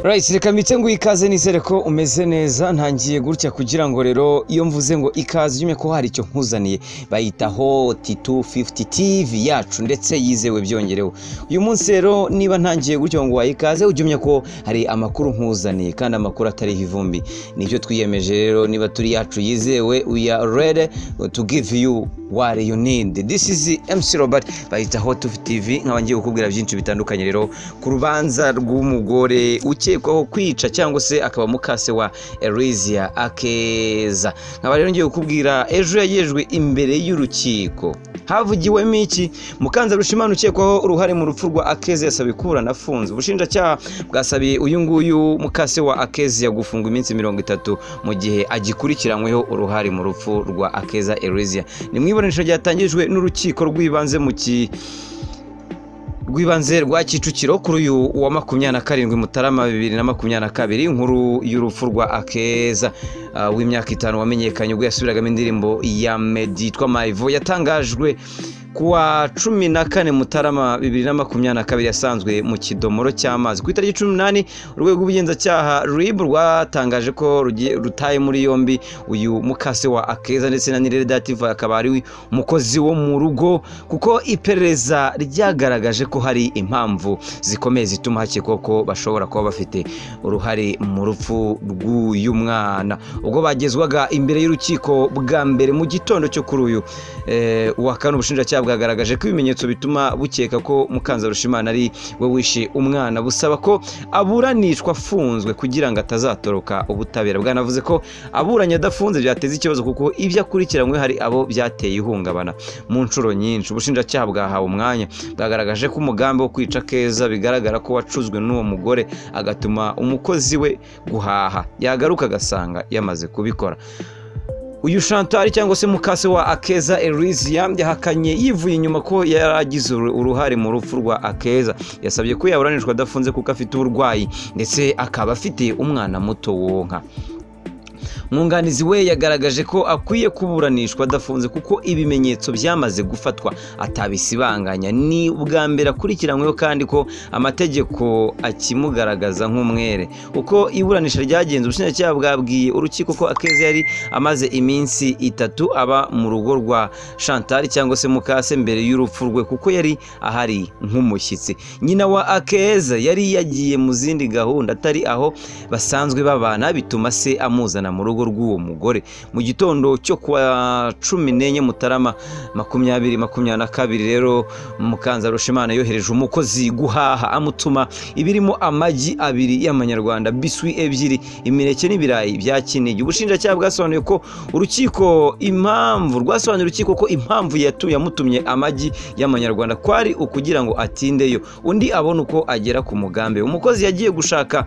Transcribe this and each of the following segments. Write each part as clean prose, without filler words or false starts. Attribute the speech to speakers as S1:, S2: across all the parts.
S1: Right, reka mbitse ngo ikaze nizere ko umeze neza ntangiye gutya kugira ngo rero iyo mvuze ngo ikaze yume ko hari icyo nkuzaniye bayitaho T250 TV yacu ndetse yizewe byongereho. Uyu munsi rero niba ntangiye gutya ngo wayikaze ujyumye ko hari amakuru nkuzaniye kandi amakuru atari ivumbi. Nibyo twiyemeje rero niba turi yacu yizewe we are ready to give you what you need. This is MC Robert bayitaho T250 TV nkabangiye kukubwira byinshi bitandukanye rero ku rubanza rw'umugore ukekwaho kwica cyangwa se akaba mukase wa Elizia Akeza. Nkaba rero ngiye kukubwira ejo yagejwe imbere y'urukiko. Havugiwemo iki? Mukanza Rushimana ukekwaho uruhare mu rupfu rwa Akeza yasabiye kuburana afunze. Ubushinjacyaha bwasabiye uyu nguyu mukase wa Akeza yagufungwa iminsi 30 mu gihe agikurikiranyweho uruhare mu rupfu rwa Akeza Elizia. Ni mwiburanisha ryatangijwe n'urukiko rw'ibanze mu rw'ibanze rwa Kicukiro kuri uyu wa 27 Mutarama 2022. Inkuru y'urupfu rwa Akeza w'imyaka 5 wamenyekanye ubwo yasubiragamo indirimbo ya Meddy yitwa Maivo yatangajwe kuwa 14 Mutarama 2022 yasanzwe mu kidomoro cy'amazi. Ku itariki 18 urwego rw'ubugenzacyaha RIB rwatangaje ko rutaye muri yombi uyu mukase wa Akeza ndetse na Nirere Dative akaba ari umukozi wo mu rugo kuko iperereza ryagaragaje ko hari impamvu zikomeye zituma hakekwa ko bashobora kuba bafite uruhare mu rupfu rw'uyu mwana. Ubwo bagezwaga imbere y'urukiko bwa mbere mu gitondo cyo kuri uyu wa kane ubushinjacyaha bwagaragaje ko ibimenyetso bituma bukeka ko Mukanza Rushimana ari we wishe umwana busaba ko aburanishwa afunzwe kugira ngo atazatoroka ubutabera. Bwanavuze ko aburanye adafunze byateza ikibazo kuko ibyo akurikiranywe hari abo byateye ihungabana mu nshuro nyinshi. Ubushinjacyaha bwahawe umwanya bwagaragaje ko umugambi wo kwica Akeza bigaragara ko wacuzwe n'uwo mugore agatuma umukozi we guhaha yagaruka agasanga yamaze kubikora. Uyu Chantal cyangwa se mukase wa Akeza Elizia yahakanye yivuye inyuma ko yaragize uruhare mu rupfu rwa Akeza. Yasabye ko yaburanishwa adafunze kuko afite uburwayi ndetse akaba afite umwana muto wonka. Mwunganizi we yagaragaje ko akwiye kuburanishwa adafunze kuko ibimenyetso byamaze gufatwa atabisibanganya. Ni ubwa mbere akurikiranyweho kandi ko amategeko akimugaragaza nk'umwere. Uko iburanisha ryagenze ubushinjacyaha bwabwiye urukiko ko Akeza yari amaze iminsi 3 aba mu rugo rwa Chantal cyangwa se mukase mbere y'urupfu rwe kuko yari ahari nk'umushyitsi. Nyina wa Akeza yari yagiye mu zindi gahunda atari aho basanzwe babana bituma se amuzana mu rugo rw'uwo mugore. Mu gitondo cyo kwa 14 Mutarama 2022 rero Mukanza Rushimana yohereje umukozi guhaha amutuma ibirimo amagi 2 y'amanyarwanda, biswi 2, imineke n'ibirayi bya Kinigi. Ubushinjacyaha bwasobanuye ko urukiko ko impamvu yamutumye amagi y'amanyarwanda kwari ukugira ngo atindeyo undi abone uko agera ku mugambi. Umukozi yagiye gushaka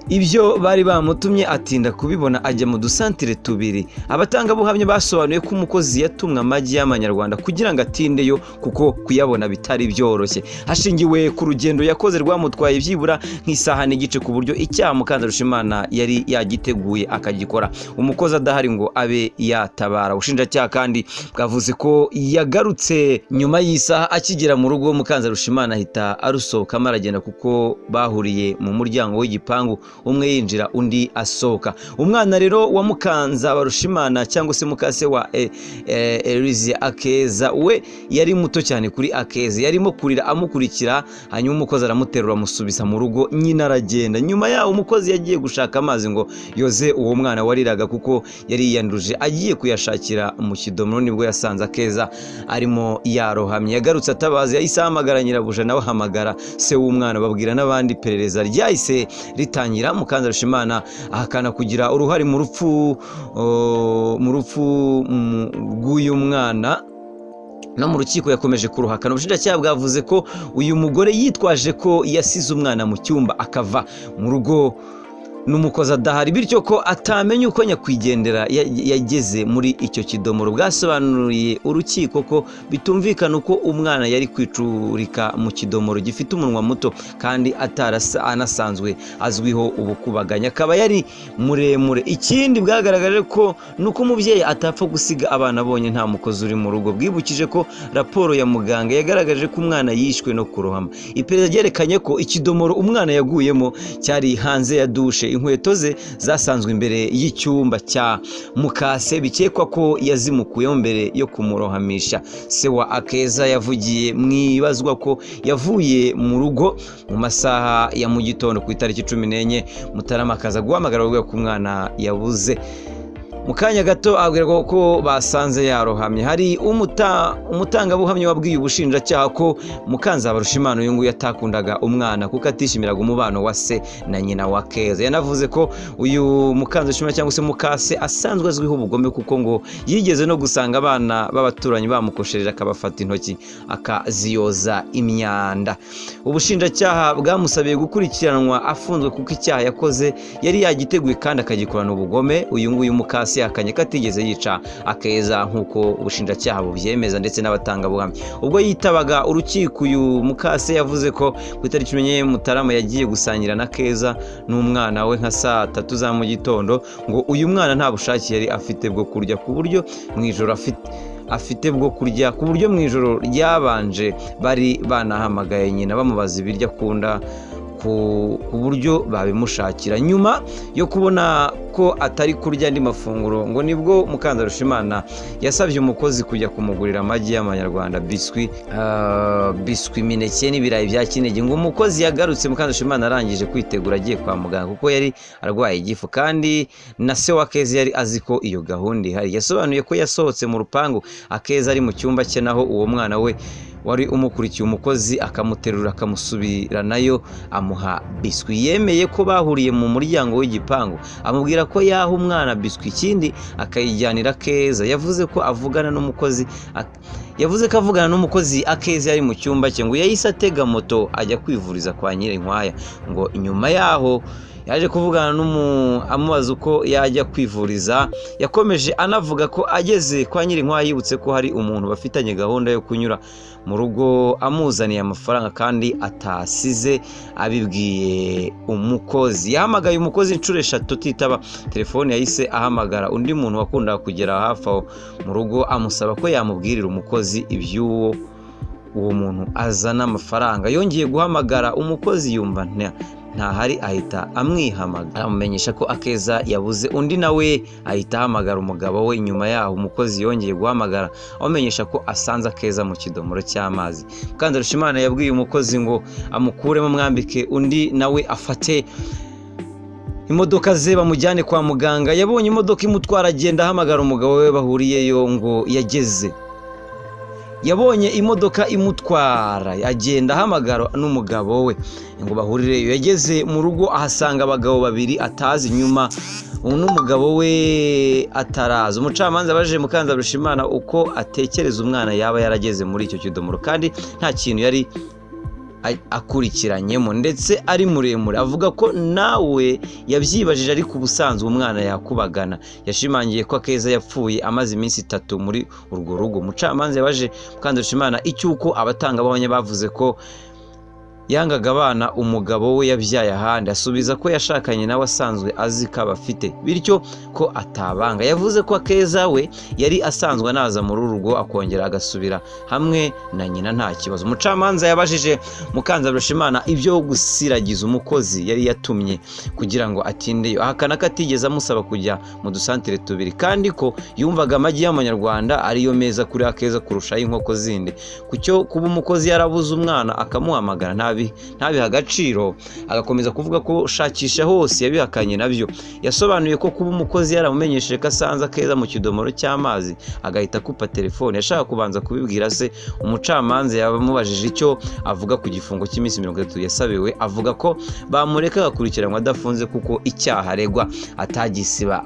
S1: ibyo bari bamutumye atinda kubibona ajya mu dusantire 2. Abatanga buhamya basobanuye ko umukozi yatumwe amagi y'amanyarwanda kugira ngo atindeyo kuko kuyabona bitari byoroshye. Hashingiwe ku rugendo yakoze rwamutwaye byibura nk'isaha n'igice ku buryo icyaha Mukanza Rushimana yari yagiteguye akagikora umukozi adahari ngo abe yatabara. Ubushinjacyaha kandi bwavuze ko yagarutse nyuma y'isaha akigera mu rugo Mukanza Rushimana ahita arusohoka maragenda kuko bahuriye mu muryango w'igipangu, umwe yinjira undi asohoka. Umwana rero wa Mukanza Rushimana cyangwa se mukase wa Elizia Akeza we yari muto cyane kuri Akeza, yarimo kurira amukurikira, hanyuma umukozi aramuterura amusubisa mu rugo, nyina aragenda. Nyuma yaho umukozi yagiye gushaka amazi ngo yoze uwo mwana wariraga kuko yari yanduje, agiye kuyashakira mu kidomoro nibwo yasanze Akeza arimo yarohamye. Yagarutse atabaza, yahise ahamagara nyirabuja nawe ahamagara se w'umwana, babwira n'abandi. Perereza ryahise ritangira. Mukanza Rushimana ahakana kugira uruhare mu rupfu rw'uyu mwana no mu rukiko yakomeje kuruhakana. Ubushinjacyaha bwavuze ko uyu mugore yitwaje ko yasize umwana mu cyumba akava mu rugo n'umukozi adahari, bityo ko atamenya uko nyakwigendera yageze muri icyo kidomoro. Bwasobanuriye urukiko ko bitumvikana uko umwana yari kwicurika mu kidomoro gifite umunwa muto kandi anasanzwe azwiho ubukubaganya, akaba yari muremure. Ikindi bwagaragaje ko nuko umubyeyi atapfa gusiga abana bonye nta mukozi uri mu rugo. Bwibukije ko raporo ya muganga yagaragaje ko umwana yishwe no kurohama. Iperereza ryerekanye ko ikidomoro umwana yaguyemo cyari hanze ya dushe. Inkweto ze zasanzwe imbere y'icyumba cya mukase, bikekwa ko yazimukuyemo mbere yo kumurohamisha. Se wa Akeza yavugiye mu ibazwa ko yavuye mu rugo mu masaha ya mu gitondo ku itariki 14 Mutarama akaza guhamagara avuga ko umwana yabuze. Mu kanya gato abwirwa ko basanze yarohamye. Hari umutangabuhamya wabwiye ubushinjacyaha ko Mukanzabarushimana uyu nguyu yatakundaga umwana kuko atishimiraga umubano wa se na nyina wa Keza. Yanavuze ko uyu Mukanzabarushimana cyangwa se mukase asanzwe azwiho ubugome kuko ngo yigeze no gusanga abana b'abaturanyi bamukoshereje akabafata intoki akaziyoza imyanda. Ubushinjacyaha bwamusabiye gukurikiranwa afunzwe kuko icyaha yakoze yari yagiteguye kandi akagikorana ubugome. Uyu nguyu mukase yakanye ko atigeze yica Akeza nk'uko ubushinjacyaha bubyemeza ndetse n'abatangabuhamya. Ubwo yitabaga urukiko, uyu mukase yavuze ko ku itariki 10 Mutarama yagiye gusangira na Keza n'umwana we nka saa 3 za mu gitondo, ngo uyu mwana nta bushake yari afite bwo kurya ku buryo mu ijoro mu ijoro ryabanje bari banahamagaye nyina bamubaza ibiryo akunda ku buryo babimushakira. Nyuma yo kubona ko atari kurya andi mafunguro, ngo nibwo Mukanzabarushimana yasabye umukozi kujya kumugurira amagi y'amanyarwanda, biswi, imineke n'ibirayi bya Kinigi. Ngo umukozi yagarutse Mukanzabarushimana arangije kwitegura agiye kwa muganga kuko yari arwaye igifu, kandi na se wa Keza yari azi ko iyo gahunda ihari. Yasobanuye ko yasohotse mu rupangu Akeza ari mu cyumba cye, naho uwo mwana we wari umukurikiye umukozi akamuterura akamusubira nayo amuha biswi. Yemeye ko bahuriye mu muryango w'igipangu, amubwira ko yaha umwana biswi ikindi akayijyanira Keza. Yavuze ko avugana n'umukozi Akeza yari mu cyumba cye, ngo yahise atega moto ajya kwivuriza kwa Nyirinkwaya. Ngo nyuma yaho yaje kuvugana amubaza uko yajya kwivuriza. Yakomeje anavuga ko ageze kwa Nyirinkwaya yibutse ko hari umuntu bafitanye gahunda yo kunyura mu rugo amuzaniye amafaranga kandi atasize abibwiye umukozi. Yahamagaye umukozi inshuro 3 titaba telefone, yahise ahamagara undi muntu wakundaga kugera hafi aho mu rugo amusaba ko yamubwirira umukozi iby'uwo muntu azana amafaranga. Yongeye guhamagara umukozi yumva ntahari, ahita amwihamagara amumenyesha ko Akeza yabuze. Undi nawe ahita ahamagara umugabo we. Nyuma yaho umukozi yongeye guhamagara amumenyesha ko asanze Akeza mu kidomoro cy'amazi. Mukanzabarushimana yabwiye umukozi ngo amukuremo mwambike, undi nawe afate imodoka ze bamujyane kwa muganga. Yabonye imodoka imutwara agenda ahamagara umugabo we bahuriyeyo, ngo yabonye imodoka imutwara agenda ahamagara n'umugabo we ngo bahurireyo. Yageze mu rugo ahasanga abagabo babiri atazi, nyuma n'umugabo we ataraza. Umucamanza abaje Mukanzabarushimana uko atekereza umwana yaba yarageze muri icyo kidomoro kandi nta kintu yari akurikiranyemo ndetse ari muremure. Avuga ko nawe yabyibajije ariko ubusanzwe umwana yakubagana. Yashimangiye ko Akeza yapfuye amaze iminsi 3 muri urwo rugo. Umucamanza yabaje Mukanzabarushimana icyuko abatangabuhamya bavuze ko yangaga abana umugabo we yabyaye ahandi. Asubiza ko yashakanye nawe asanzwe azi ko abafite, bityo ko atabanga. Yavuze ko Akeza we yari asanzwe anaza muri urugo akongera agasubira hamwe na nyina nta kibazo. Umucamanza yabajije Mukanzabarushimana ibyo gusiragiza umukozi yari yatumye kugira ngo atindeyo. Ahakana ko atigeze amusaba kujya mu dusantere tubiri kandi ko yumvaga amagi y'amanyarwanda ariyo meza kuri Akeza kurusha inkoko zindi. Kucyo kuba umukozi yarabuze umwana akamuhamagara ntabiha agaciro, agakomeza kuvuga ko shakisha hose yabihakanye nabyo. Yasobanuye ko kuba umukozi yaramumenyesheje ko asanze Akeza mu kidomoro cy'amazi agahita akupa telefone yashaka kubanza kubibwira se. Umucamanza yabamubajije icyo avuga ku gifungo cy'iminsi 30 yasabiwe. Avuga ko bamureka agakurikiranwa adafunze kuko icyaha aregwa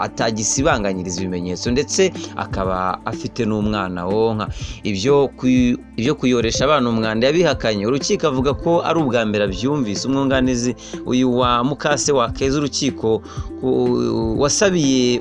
S1: atagisibanganyiriza ibimenyetso ndetse akaba afite n'umwana wonka. Ibyo kuyoresha abana umwanda yabihakanye. Urukiko avuga ko ari ari ubwa mbere abyumvise. Umwunganizi uyu wa Mukase wa Keza urukiko wasabiye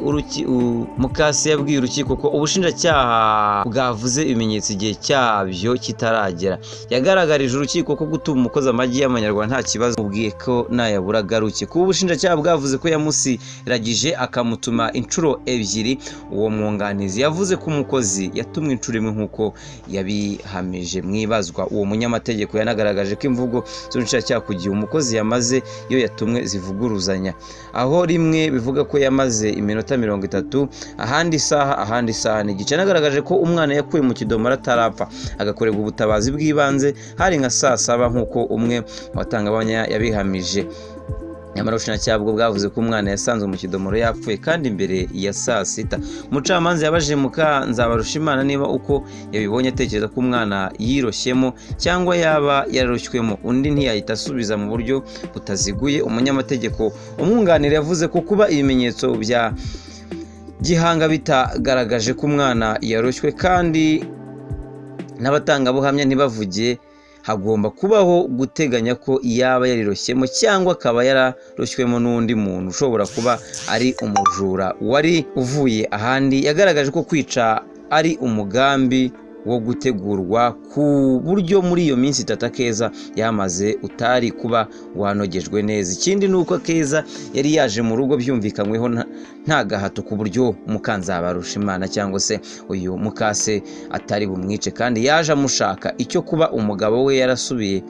S1: Mukase yabwiye urukiko ko ubushinjacyaha bwavuze ibimenyetso igihe cyabyo kitaragera. Yagaragarije urukiko ko gutuma umukozi amagi y'amanyarwanda nta kibazo, ubwiye ko nayabura agaruke. Kuba ubushinjacyaha bwavuze ko yamusiragije akamutuma inshuro ebyiri, uwo mwunganizi yavuze ko umukozi yatumwe inshuro imwe nk'uko yabihamije mwibazwa. Uwo munyamategeko yanagaragaje ko imvugo z'ubushinjacyaha ku gihe umukozi yamaze iyo yatumwe zivuguruzanya, aho rimwe bivuga ko yamaze iminota 30, ahandi isaha n'igice. Yanagaragaje ko umwana yakuwe mu kidomoro atarapfa agakorerwa ubutabazi bw'ibanze hari nka saa 7 nk'uko umwe mu batangabuhamya yabihamije. Nyamara ubushinjacyaha bwo bwavuze ko umwana yasanzwe mu kidomoro yapfuye kandi imbere ya saa 6. Umucamanza yabajije Nzabarushimana niba uko yabibonye atekereza ko umwana yiroshyemo cyangwa yaba yararoshywe undi ntiyahita asubiza mu buryo butaziguye. Umunyamategeko umwunganira yavuze ko kuba ibimenyetso bya gihanga bitagaragaje ko umwana yaroshywe kandi n'abatangabuhamya ntibavugiye, hagomba kubaho guteganya ko yaba yariroshyemo cyangwa akaba yararoshyemo n'undi muntu ushobora kuba ari umujura wari uvuye ahandi. Yagaragaje ko kwica ari umugambi wo gutegurwa ku buryo muri iyo minsi 3 Keza yamaze utari kuba wanogejwe neza. Ikindi nuko Keza yari yaje mu rugo byumvikanyweho nta gahato ku buryo Nzabarushimana cyangwa se uyu Mukase atari bumwice, kandi yaje amushaka. Icyo kuba umugabo we yarasuye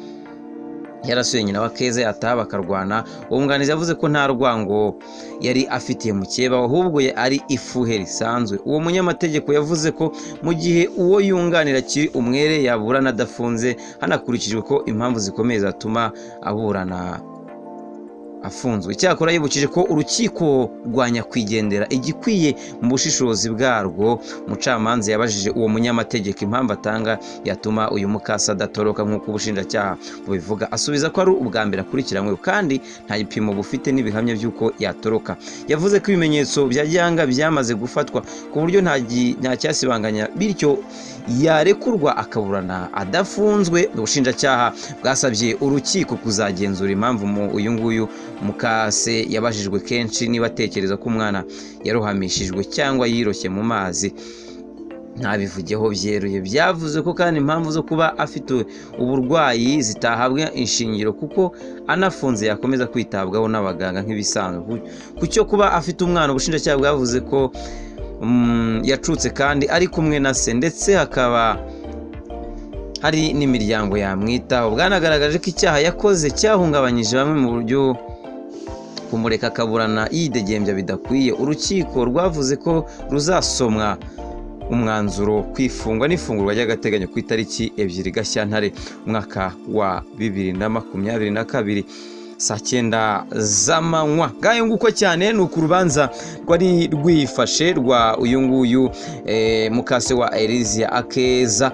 S1: nyina wa Keza yataha bakarwana, uwo mwunganizi yavuze ko nta rwango yari afitiye mukeba, ahubwo ari ifuhe risanzwe. Uwo munyamategeko yavuze ko mu gihe uwo yunganira kiri umwere yaburana adafunze, hanakurikijwe ko impamvu zikomeye zatuma aburana afunzwe. Icyakora yibukije ko urukiko rwa nyakwigendera igikwiye mu bushishozi bwarwo. Umucamanza yabajije uwo munyamategeko impamvu atanga yatuma uyu Mukase adatoroka nk'uko ubushinjacyaha bubivuga, asubiza ko ari ubwa mbere akurikiranyweho kandi nta gipimo bufite n'ibihamya by'uko yatoroka. Yavuze ko ibimenyetso bya gihanga byamaze gufatwa ku buryo nta cyasibanganya, bityo yarekurwa akaburana adafunzwe. Ubushinjacyaha bwasabye urukiko kuzagenzura impamvu uyu nguyu Mukase yabajijwe kenshi niba atekereza ko umwana yarohamishijwe cyangwa yiroshye mu mazi. Ntabivugeho byeruye. Byavuze ko kandi impamvu zo kuba afite uburwayi zitahabwa inshingiro kuko anafunze yakomeza kwitabwaho n'abaganga nk'ibisanzwe. Ku cyo kuba afite umwana, ubushinjacyaha bwavuze ko yacutse kandi ari kumwe na se, ndetse hakaba hari n'imiryango yamwitaho. Bwanagaragaje ko icyaha yakoze cyahungabanyije bamwe mu buryo kumureka akaburana yidegembya bidakwiye. Urukiko rwavuze ko ruzasomwa umwanzuro kwifungwa n'ifungurwa ry'agateganyo ku itariki 2 Gashyantare umwaka wa 2022 saa 9 z'amanywa. Ngayo nguko cyane ni ukurubanza rwari rwifashe rwa uyu nguyu Mukase wa Elizia Akeza.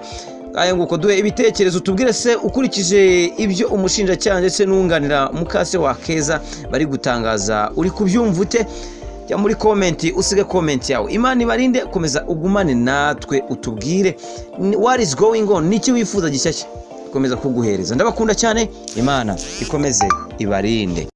S1: Ngayo nguko duhe ibitekerezo, tubwire se ukurikije ibyo umushinjacyaha ndetse n'unganira Mukase wa Akeza bari gutangaza uri kubyumva ute? Jya muri comment usige comment yawe. Imana ibarinde, komeza ugumane natwe utubwire what is going on, niki wifuza gishyashya komeza kuguhereza. Ndabakunda cyane, Imana ikomeze ibarinde.